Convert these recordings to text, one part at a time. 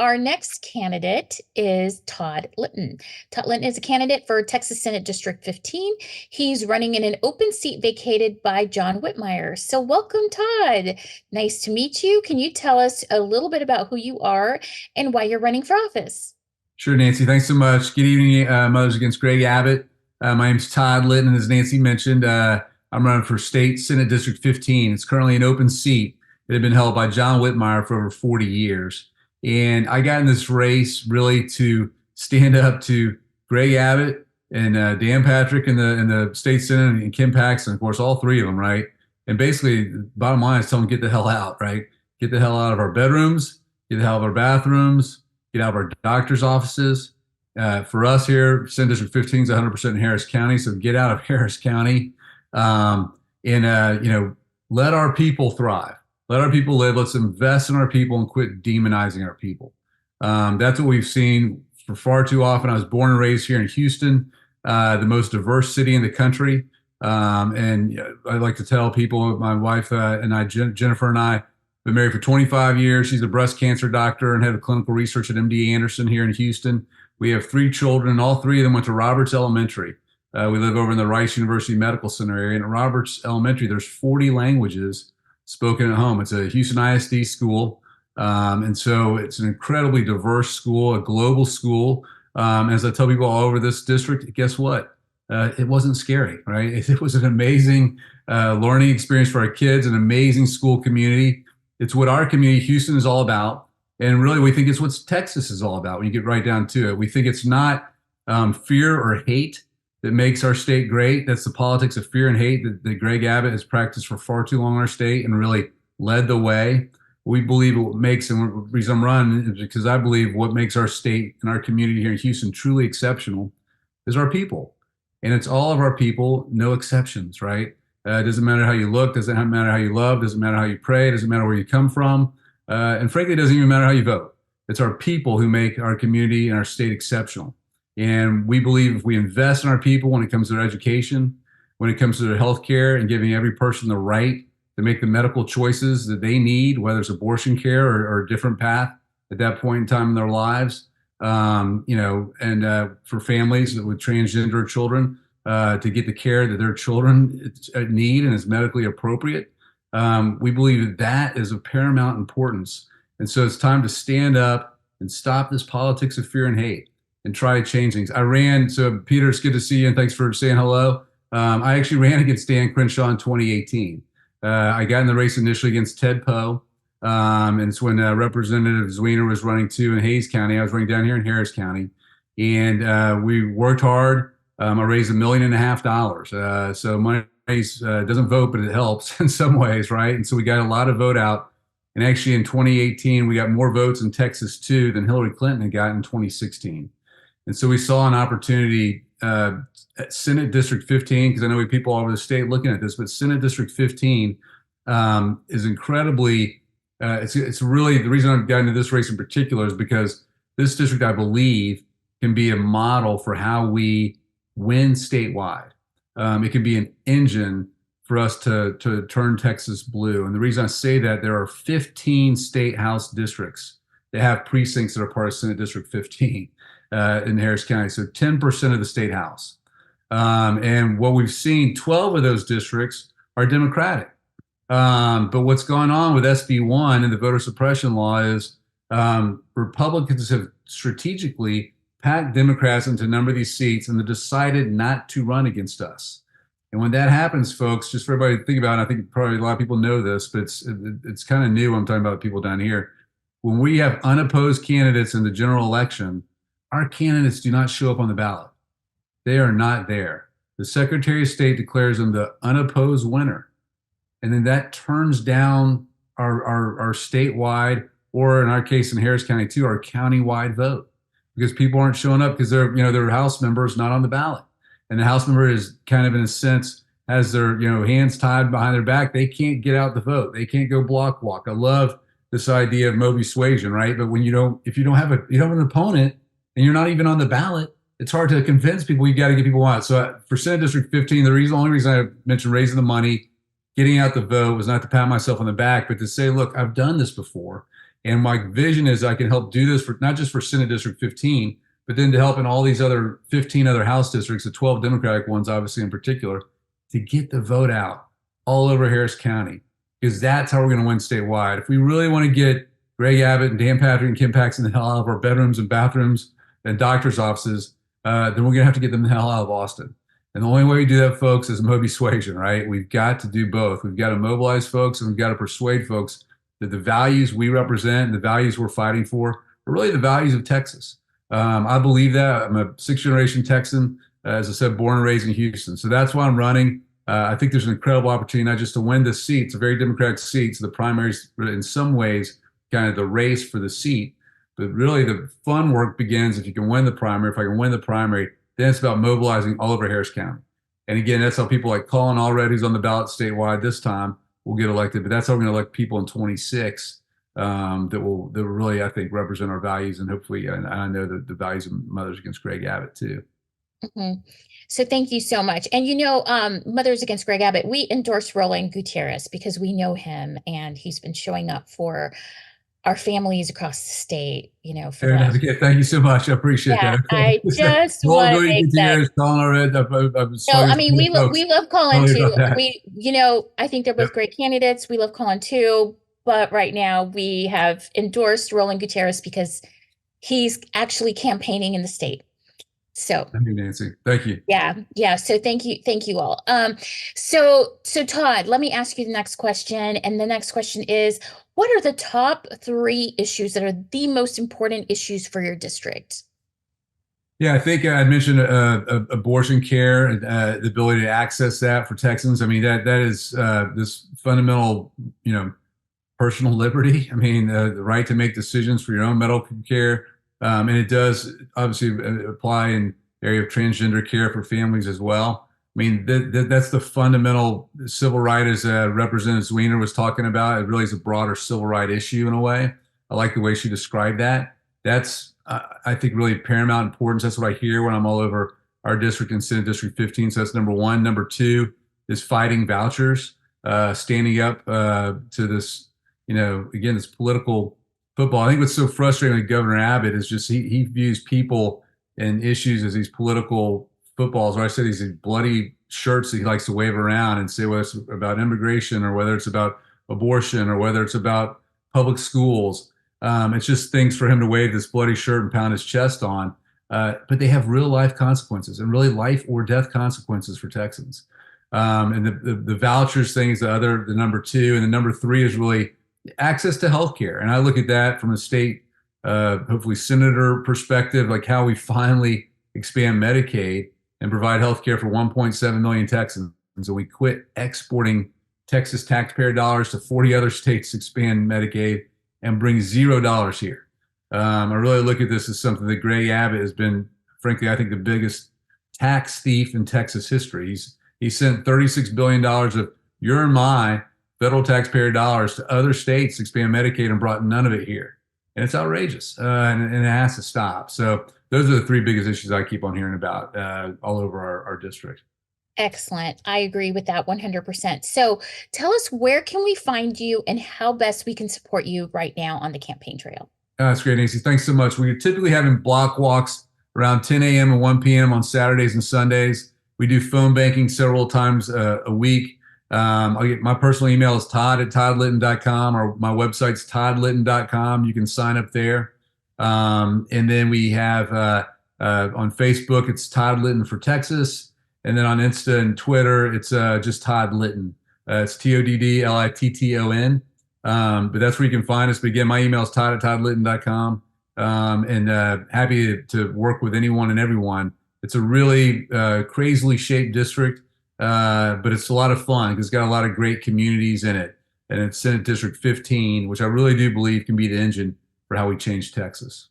our next candidate is Todd Litton. Todd Litton is a candidate for Texas Senate District 15. He's running in an open seat vacated by John Whitmire. So welcome, Todd. Nice to meet you. Can you tell us a little bit about who you are and why you're running for office? Sure, Nancy. Thanks so much. Good evening, Mothers Against Greg Abbott. My name's Todd Litton, and as Nancy mentioned, I'm running for State Senate District 15. It's currently an open seat that had been held by John Whitmire for over 40 years. And I got in this race really to stand up to Greg Abbott and Dan Patrick in the state senate, and Kim Paxton, of course, all three of them, right? And basically, bottom line is tell them get the hell out, right? Get the hell out of our bedrooms, get the hell out of our bathrooms, get out of our doctor's offices. For us here, Senate District 15 is 100% in Harris County, so get out of Harris County, and let our people thrive. Let our people live. Let's invest in our people and quit demonizing our people. That's what we've seen for far too often. I was born and raised here in Houston, the most diverse city in the country. And I like to tell people, my wife and I, Jennifer and I, been married for 25 years. She's a breast cancer doctor and head of clinical research at MD Anderson here in Houston. We have three children. All three of them went to Roberts Elementary. We live over in the Rice University Medical Center area. And at Roberts Elementary, there's 40 languages spoken at home. It's a Houston ISD school. And so it's an incredibly diverse school, a global school. As I tell people all over this district, guess what? It wasn't scary, right? It was an amazing learning experience for our kids, an amazing school community. It's what our community, Houston, is all about. And really, we think it's what Texas is all about when you get right down to it. We think it's not fear or hate that makes our state great. That's the politics of fear and hate that Greg Abbott has practiced for far too long in our state and really led the way. We believe what makes, and the reason I'm running is because I believe what makes our state and our community here in Houston truly exceptional is our people. And it's all of our people, no exceptions, right? It doesn't matter how you look, doesn't matter how you love, doesn't matter how you pray, doesn't matter where you come from. And frankly, it doesn't even matter how you vote. It's our people who make our community and our state exceptional. And we believe if we invest in our people when it comes to their education, when it comes to their health care, and giving every person the right to make the medical choices that they need, whether it's abortion care or a different path at that point in time in their lives, for families with transgender children, to get the care that their children need and is medically appropriate. We believe that is of paramount importance. And so it's time to stand up and stop this politics of fear and hate and try to change things. So Peter, it's good to see you, and thanks for saying hello. I actually ran against Dan Crenshaw in 2018. I got in the race initially against Ted Poe. And it's when Representative Zwiener was running too in Hays County. I was running down here in Harris County. And we worked hard. I raised $1.5 million. So money doesn't vote, but it helps in some ways, right? And so we got a lot of vote out. And actually in 2018, we got more votes in Texas too than Hillary Clinton had got in 2016. And so we saw an opportunity at Senate District 15, because I know we have people all over the state looking at this, but Senate District 15 is incredibly, it's really, the reason I've gotten into this race in particular is because this district, I believe, can be a model for how we win statewide. It can be an engine for us to turn Texas blue. And the reason I say that, there are 15 state house districts that have precincts that are part of Senate District 15 in Harris County. So 10% of the state house. And what we've seen, 12 of those districts are Democratic. But what's going on with SB 1 and the voter suppression law is Republicans have strategically packed Democrats into a number of these seats, and they decided not to run against us. And when that happens, folks, just for everybody to think about, and I think probably a lot of people know this, but it's kind of new. I'm talking about people down here. When we have unopposed candidates in the general election, our candidates do not show up on the ballot. They are not there. The Secretary of State declares them the unopposed winner. And then that turns down our statewide, or in our case in Harris County too, our countywide vote, because people aren't showing up because their House member is not on the ballot. And the House member is kind of, in a sense, has their hands tied behind their back. They can't get out the vote. They can't go block walk. I love this idea of Moby Suasion, right? But when if you don't have an opponent and you're not even on the ballot, it's hard to convince people. You got to get people out. So for Senate District 15, the only reason I mentioned raising the money, getting out the vote, was not to pat myself on the back, but to say, look, I've done this before. And my vision is I can help do this for not just for Senate District 15, but then to help in all these other 15 other House districts, the 12 Democratic ones, obviously in particular, to get the vote out all over Harris County, because that's how we're going to win statewide. If we really want to get Greg Abbott and Dan Patrick and Kim Paxton the hell out of our bedrooms and bathrooms and doctors' offices, then we're going to have to get them the hell out of Austin. And the only way we do that, folks, is mobilisation, right? We've got to do both. We've got to mobilize folks, and we've got to persuade folks that the values we represent and the values we're fighting for are really the values of Texas. I believe that. I'm a sixth-generation Texan, as I said, born and raised in Houston. So that's why I'm running. I think there's an incredible opportunity not just to win this seat. It's a very Democratic seat. So the primaries, in some ways, kind of the race for the seat. But really, the fun work begins if you can win the primary. If I can win the primary, then it's about mobilizing all over Harris County. And again, that's how people like Colin Allred, who's on the ballot statewide this time, will get elected. But that's how we're going to elect people in 26 that will really, I think, represent our values. And hopefully, and I know that the values of Mothers Against Greg Abbott, too. Mm-hmm. So thank you so much. And Mothers Against Greg Abbott, we endorse Roland Gutierrez because we know him and he's been showing up for our families across the state, for us. Thank you so much. I appreciate that. I just want to make that. We love Colin too. I think they're both great candidates. We love Colin too. But right now we have endorsed Roland Gutierrez because he's actually campaigning in the state. So thank you, Nancy. Thank you. Yeah. So thank you all. So Todd, let me ask you the next question. And the next question is, what are the top 3 issues that are the most important issues for your district? Yeah, I think I mentioned abortion care and the ability to access that for Texans. I mean, that is this fundamental, personal liberty. I mean, the right to make decisions for your own medical care. And it does obviously apply in the area of transgender care for families as well. I mean, that's the fundamental civil right, as Representative Zwiener was talking about. It really is a broader civil right issue in a way. I like the way she described that. That's, I think, really paramount importance. That's what I hear when I'm all over our district and Senate District 15. So that's number 1. Number 2 is fighting vouchers, standing up to this, again, this political football. I think what's so frustrating with Governor Abbott is just he views people and issues as these political footballs, or I say these bloody shirts that he likes to wave around and say whether it's about immigration or whether it's about abortion or whether it's about public schools. It's just things for him to wave this bloody shirt and pound his chest on. But they have real life consequences and really life or death consequences for Texans. And the vouchers thing is the number 2. And the number 3 is really access to health care. And I look at that from a state, hopefully senator perspective, like how we finally expand Medicaid and provide health care for 1.7 million Texans. And so we quit exporting Texas taxpayer dollars to 40 other states to expand Medicaid and bring $0 here. I really look at this as something that Greg Abbott has been, frankly, I think the biggest tax thief in Texas history. He sent $36 billion of your and my federal taxpayer dollars to other states to expand Medicaid and brought none of it here. And it's outrageous, and it has to stop. So those are the 3 biggest issues I keep on hearing about all over our district. Excellent. I agree with that 100%. So tell us, where can we find you and how best we can support you right now on the campaign trail? That's great, Nancy. Thanks so much. We're typically having block walks around 10 a.m. and 1 p.m. on Saturdays and Sundays. We do phone banking several times a week. My personal email is todd@toddlitton.com, or my website's toddlitton.com. You can sign up there. And then we have on Facebook, it's Todd Litton for Texas. And then on Insta and Twitter, it's just Todd Litton. It's TODDLITTON. But that's where you can find us. But again, my email is todd@toddlitton.com. And happy to work with anyone and everyone. It's a really crazily shaped district. But it's a lot of fun because it's got a lot of great communities in it. And it's Senate District 15, which I really do believe can be the engine for how we change Texas.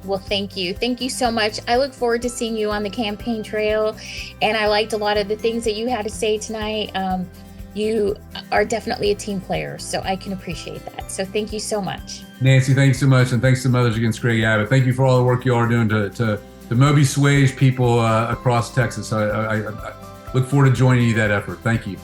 Well, thank you. Thank you so much. I look forward to seeing you on the campaign trail. And I liked a lot of the things that you had to say tonight. You are definitely a team player, so I can appreciate that. So thank you so much. Nancy, thanks so much. And thanks to Mothers Against Greg Abbott. Thank you for all the work you all are doing to mobilize people across Texas. I look forward to joining you in that effort. Thank you.